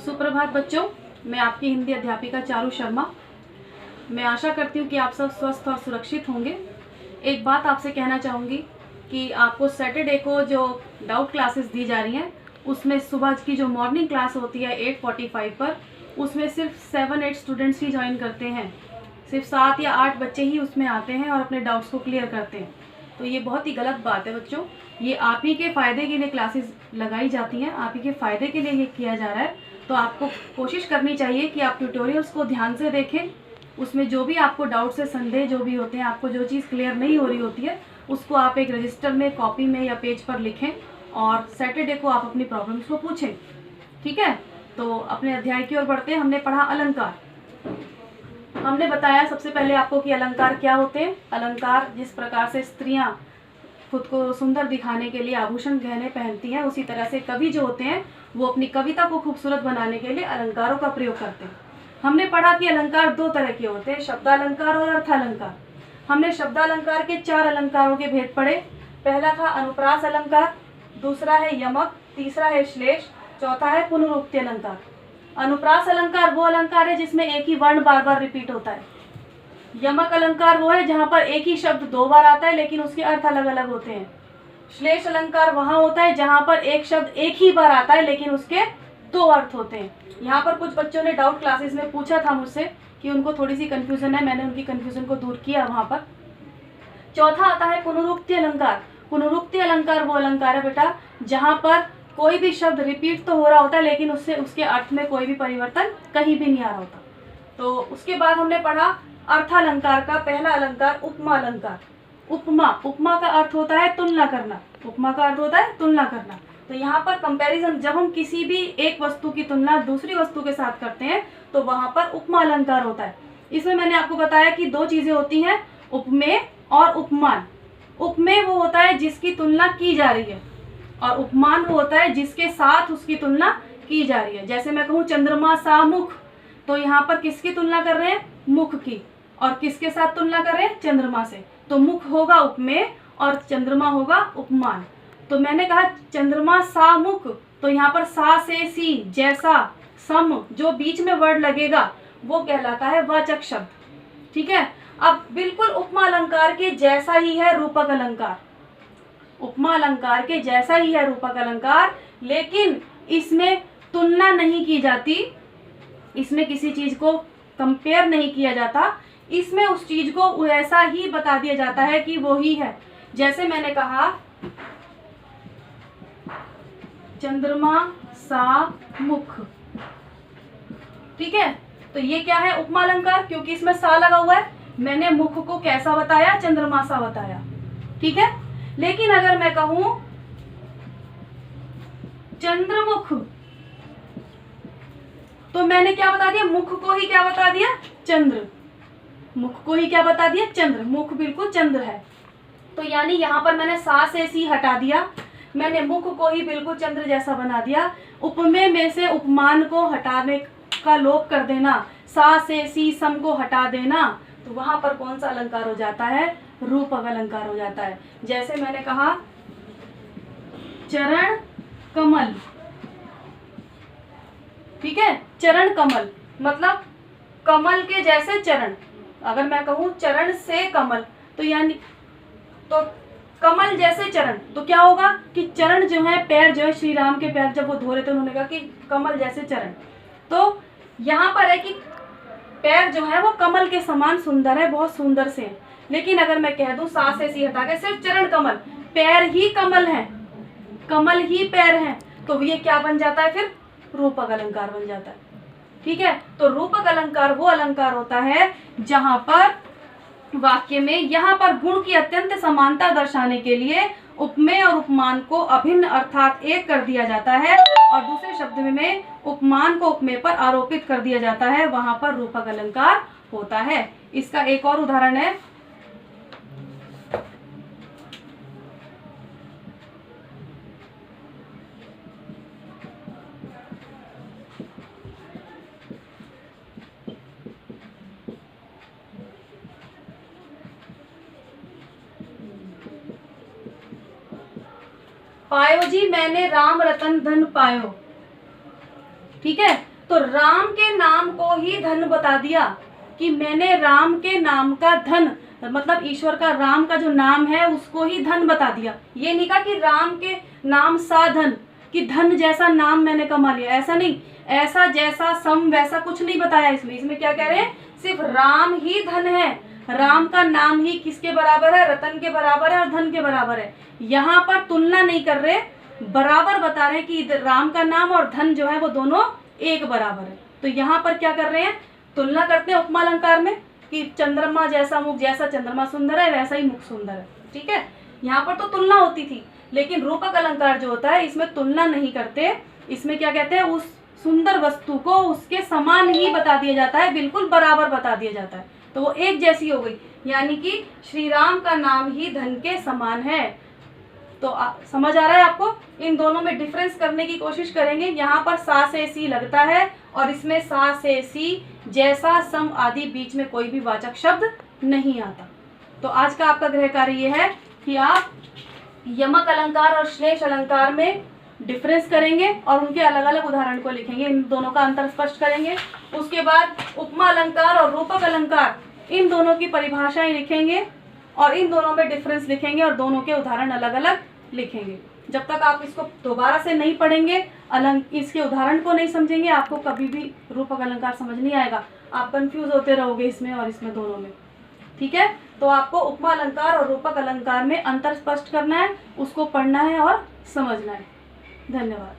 सुप्रभात बच्चों, मैं आपकी हिंदी अध्यापिका चारू शर्मा। मैं आशा करती हूँ कि आप सब स्वस्थ और सुरक्षित होंगे। एक बात आपसे कहना चाहूँगी कि आपको सैटरडे को जो डाउट क्लासेस दी जा रही हैं, उसमें सुबह की जो मॉर्निंग क्लास होती है 8:45 पर, उसमें सिर्फ 7-8 स्टूडेंट्स ही ज्वाइन करते हैं। सिर्फ 7 या 8 बच्चे ही उसमें आते हैं और अपने डाउट्स को क्लियर करते हैं। तो ये बहुत ही गलत बात है बच्चों। ये आप ही के फ़ायदे के लिए क्लासेस लगाई जाती हैं, आप ही के फ़ायदे के लिए ये किया जा रहा है। तो आपको कोशिश करनी चाहिए कि आप ट्यूटोरियल्स को ध्यान से देखें। उसमें जो भी आपको डाउट से संदेह जो भी होते हैं, आपको जो चीज़ क्लियर नहीं हो रही होती है, उसको आप एक रजिस्टर में, कॉपी में या पेज पर लिखें और सैटरडे को आप अपनी प्रॉब्लम्स को पूछें। ठीक है, तो अपने अध्याय की ओर बढ़ते हैं। हमने पढ़ा अलंकार। हमने बताया सबसे पहले आपको कि अलंकार क्या होते हैं। अलंकार जिस प्रकार से स्त्रियां खुद को सुंदर दिखाने के लिए आभूषण गहने पहनती हैं, उसी तरह से कवि जो होते हैं वो अपनी कविता को खूबसूरत बनाने के लिए अलंकारों का प्रयोग करते हैं। हमने पढ़ा कि अलंकार 2 तरह के होते हैं, शब्दालंकार और अर्थालंकार। हमने शब्दालंकार के 4 अलंकारों के भेद पढ़े। पहला था अनुप्रास अलंकार, दूसरा है यमक, तीसरा है श्लेष, चौथा है पुनरुक्ति अलंकार। अनुप्रास अलंकार वो अलंकार है जिसमें एक ही वर्ण बार बार रिपीट होता है। यमक अलंकार वो है जहाँ पर एक ही शब्द 2 बार आता है लेकिन उसके अर्थ अलग अलग होते हैं। श्लेष अलंकार वहाँ होता है जहाँ पर एक शब्द एक ही बार आता है लेकिन उसके 2 अर्थ होते हैं। यहाँ पर कुछ बच्चों ने डाउट क्लासेस में पूछा था मुझसे कि उनको थोड़ी सी कन्फ्यूजन है, मैंने उनकी कन्फ्यूजन को दूर किया वहाँ पर। चौथा आता है पुनरुक्ति अलंकार। पुनरुक्ति अलंकार वो अलंकार है बेटा जहाँ पर कोई भी शब्द रिपीट तो हो रहा होता है लेकिन उससे उसके अर्थ में कोई भी परिवर्तन कहीं भी नहीं आ रहा होता। तो उसके बाद हमने पढ़ा अर्थालंकार का पहला अलंकार उपमा अलंकार। उपमा, उपमा का अर्थ होता है तुलना करना। उपमा का अर्थ होता है तुलना करना। तो यहाँ पर कंपैरिजन, जब हम किसी भी एक वस्तु की तुलना दूसरी वस्तु के साथ करते हैं तो वहाँ पर उपमा अलंकार होता है। इसमें मैंने आपको बताया कि 2 चीजें होती हैं, उपमेय और उपमान। उपमेय वो होता है जिसकी तुलना की जा रही है और उपमान वो होता है जिसके साथ उसकी तुलना की जा रही है। जैसे मैं कहूँ चंद्रमा सा मुख, तो यहाँ पर किसकी तुलना कर रहे हैं? मुख की। और किसके साथ तुलना कर रहे हैं? चंद्रमा से। तो मुख होगा उपमेय और चंद्रमा होगा उपमान। तो मैंने कहा चंद्रमा सा मुख, तो यहाँ पर सा से सी, जैसा, सम, जो बीच में वर्ड लगेगा वो कहलाता है वाचक शब्द। ठीक है, अब बिल्कुल उपमा अलंकार के जैसा ही है रूपक अलंकार। उपमा अलंकार के जैसा ही है रूपक अलंकार, लेकिन इसमें तुलना नहीं की जाती, इसमें किसी चीज को कंपेयर नहीं किया जाता, इसमें उस चीज को ऐसा ही बता दिया जाता है कि वो ही है। जैसे मैंने कहा चंद्रमा सा मुख, ठीक है, तो ये क्या है? उपमा अलंकार, क्योंकि इसमें सा लगा हुआ है। मैंने मुख को कैसा बताया? चंद्रमा सा बताया। ठीक है, लेकिन अगर मैं कहूं चंद्रमुख, तो मैंने क्या बता दिया? मुख को ही क्या बता दिया? चंद्र। मुख को ही क्या बता दिया? चंद्र। मुख बिल्कुल चंद्र है। तो यानी यहाँ पर मैंने सा से सी हटा दिया, मैंने मुख को ही बिल्कुल चंद्र जैसा बना दिया। उपमेय में से उपमान को हटाने का लोप कर देना, सा से सी सम को हटा देना, तो वहां पर कौन सा अलंकार हो जाता है? रूपक अलंकार हो जाता है। जैसे मैंने कहा चरण कमल, ठीक है, चरण कमल मतलब कमल के जैसे चरण। अगर मैं कहूं चरण से कमल, तो यानी तो कमल जैसे चरण, तो क्या होगा कि चरण जो है, पैर जो है, श्री राम के पैर जब वो धो रहे थे उन्होंने कहा कि कमल जैसे चरण। तो यहाँ पर है कि पैर जो है वो कमल के समान सुंदर है, बहुत सुंदर से है। लेकिन अगर मैं कह दूं सा से सी हटा के सिर्फ चरण कमल, पैर ही कमल है, कमल ही पैर हैं, तो ये क्या बन जाता है? फिर रूपक अलंकार बन जाता है। ठीक है, तो रूपक अलंकार वो अलंकार होता है जहां पर वाक्य में यहाँ पर गुण की अत्यंत समानता दर्शाने के लिए उपमेय और उपमान को अभिन्न अर्थात एक कर दिया जाता है और दूसरे शब्द में उपमान को उपमेय पर आरोपित कर दिया जाता है, वहां पर रूपक अलंकार होता है। इसका एक और उदाहरण है पायो जी मैंने राम रतन धन पायो। ठीक है, तो राम के नाम को ही धन बता दिया कि मैंने राम के नाम का धन, मतलब ईश्वर का राम का जो नाम है उसको ही धन बता दिया। ये नहीं कहा कि राम के नाम सा धन, कि धन जैसा नाम मैंने कमा लिया, ऐसा नहीं। ऐसा जैसा सम वैसा कुछ नहीं बताया इसमें क्या कह रहे हैं, सिर्फ राम ही धन है। राम का नाम ही किसके बराबर है, रतन के बराबर है और धन के बराबर है। यहाँ पर तुलना नहीं कर रहे, बराबर बता रहे हैं कि राम का नाम और धन जो है वो दोनों एक बराबर है। तो यहाँ पर क्या कर रहे हैं, तुलना करते हैं उपमा अलंकार में कि चंद्रमा जैसा मुख, जैसा चंद्रमा सुंदर है वैसा ही मुख सुंदर है, ठीक है। यहाँ पर तो तुलना होती थी, लेकिन रूपक अलंकार जो होता है इसमें तुलना नहीं करते। इसमें क्या कहते हैं, उस सुंदर वस्तु को उसके समान ही बता दिया जाता है, बिल्कुल बराबर बता दिया जाता है, तो वो एक जैसी हो गई। यानी कि श्री राम का नाम ही धन के समान है। तो समझ आ रहा है आपको। इन दोनों में डिफरेंस करने की कोशिश करेंगे। यहाँ पर सा से सी लगता है और इसमें सा से सी जैसा सम आदि बीच में कोई भी वाचक शब्द नहीं आता। तो आज का आपका गृह कार्य ये है कि आप यमक अलंकार और श्लेष अलंकार में डिफरेंस करेंगे और उनके अलग अलग उदाहरण को लिखेंगे, इन दोनों का अंतर स्पष्ट करेंगे। उसके बाद उपमा अलंकार और रूपक अलंकार, इन दोनों की परिभाषाएं लिखेंगे और इन दोनों में डिफरेंस लिखेंगे और दोनों के उदाहरण अलग अलग लिखेंगे। जब तक आप इसको दोबारा से नहीं पढ़ेंगे, इसके उदाहरण को नहीं समझेंगे, आपको कभी भी रूपक अलंकार समझ नहीं आएगा। आप कंफ्यूज होते रहोगे इसमें और इसमें दोनों में, ठीक है। तो आपको उपमा अलंकार और रूपक अलंकार में अंतर स्पष्ट करना है, उसको पढ़ना है और समझना है। धन्यवाद।